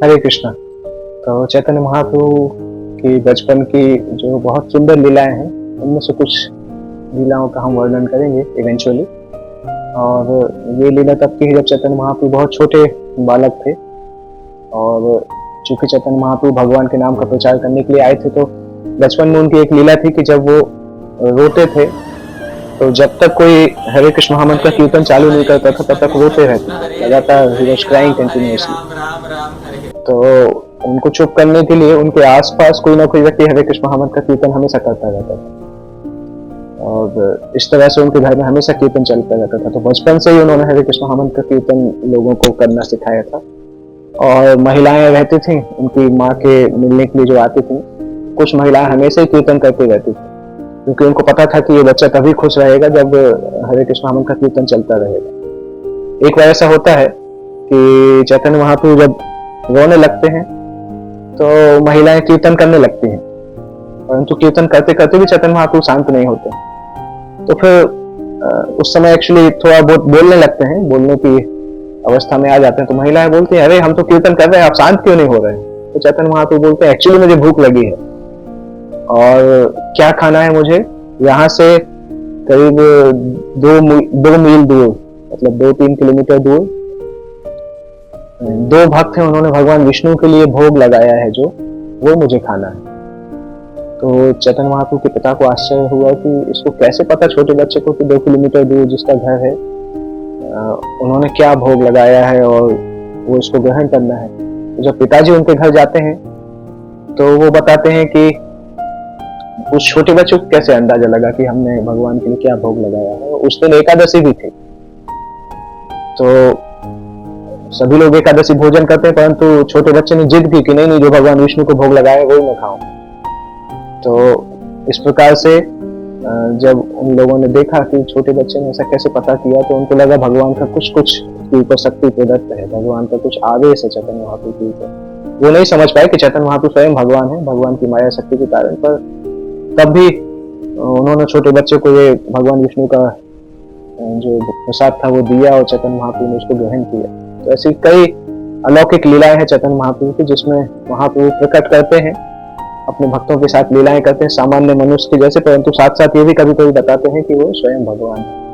हरे कृष्णा। तो चैतन्य महाप्रभु की बचपन की जो बहुत सुंदर लीलाएं हैं, उनमें से कुछ लीलाओं का हम वर्णन करेंगे इवेंचुअली। और ये लीला तब की है जब चैतन्य महाप्रभु बहुत छोटे बालक थे। और चूंकि चैतन्य महाप्रभु भगवान के नाम का प्रचार करने के लिए आए थे, तो बचपन में उनकी एक लीला थी कि जब वो रोते थे, तो जब तक कोई हरे कृष्ण महामंत्र का कीर्तन चालू नहीं करता था, तब तक रोते रहते थे लगातार। He was crying continuously. तो उनको चुप करने के लिए उनके आसपास कोई ना कोई व्यक्ति हरे कृष्ण महामंत्र का कीर्तन हमेशा करता रहता था, और इस तरह से उनके घर में हमेशा कीर्तन चलता रहता था। तो बचपन से ही उन्होंने हरे कृष्ण महामंत्र का कीर्तन लोगों को करना सिखाया था। और महिलाएं रहती थी उनकी माँ के मिलने के लिए जो आती थी, कुछ महिलाएं हमेशा ही कीर्तन करती रहती थी, क्योंकि उनको पता था कि ये बच्चा तभी खुश रहेगा जब हरे कृष्ण महामंत्र का कीर्तन चलता रहेगा। एक बार ऐसा होता है कि चैतन्य महाप्रभु जब रोने लगते हैं तो महिलाएं कीर्तन करने लगती हैं, परंतु कीर्तन करते करते भी चैतन्य महाप्रभु शांत नहीं होते। तो फिर उस समय एक्चुअली थोड़ा बहुत बोलने लगते हैं, बोलने की अवस्था में आ जाते हैं। तो महिलाएं बोलती हैं, अरे हम तो कीर्तन कर रहे हैं, आप शांत क्यों नहीं हो रहे हैं? तो चैतन्य महाप्रभु बोलते हैं, एक्चुअली मुझे भूख लगी है और क्या खाना है मुझे, यहाँ से करीब 2 मील दूर, मतलब 2-3 किलोमीटर दूर 2 भक्त हैं, उन्होंने भगवान विष्णु के लिए भोग लगाया है, जो वो मुझे खाना है। तो चैतन्य महाप्रभु के पिता को आश्चर्य हुआ कि इसको कैसे पता छोटे बच्चे को कि 2 किलोमीटर दूर जिसका घर है उन्होंने क्या भोग लगाया है और वो इसको ग्रहण करना है। तो जब पिताजी उनके घर जाते हैं तो वो बताते हैं कि उस छोटे बच्चे को कैसे अंदाजा लगा कि हमने भगवान के लिए क्या भोग लगाया है। उस दिन एकादशी भी थी, तो सभी लोग एकादशी भोजन करते हैं, परंतु छोटे बच्चे ने जिद की कि नहीं, जो भगवान विष्णु को भोग लगाया वही मैं खाऊं। तो इस प्रकार से जब उन लोगों ने देखा कि छोटे बच्चे ने ऐसा कैसे पता किया, तो उनको लगा भगवान का कुछ के ऊपर शक्ति प्रदत्त है, भगवान का कुछ आवेश है चैतन्य महाप्रभु के ऊपर। वो नहीं समझ पाए कि चैतन्य महाप्रभु स्वयं भगवान है, भगवान की माया शक्ति के कारण। पर तब भी उन्होंने छोटे बच्चे को ये भगवान विष्णु का जो प्रसाद था वो दिया, और चैतन्य महाप्रभु ने उसको ग्रहण किया। तो ऐसी कई अलौकिक लीलाएं हैं चैतन्य महाप्रभु की, जिसमें महाप्रभु प्रकट करते हैं, अपने भक्तों के साथ लीलाएं करते हैं सामान्य मनुष्य के जैसे, परंतु साथ साथ ये भी कभी कभी बताते हैं कि वो स्वयं भगवान है।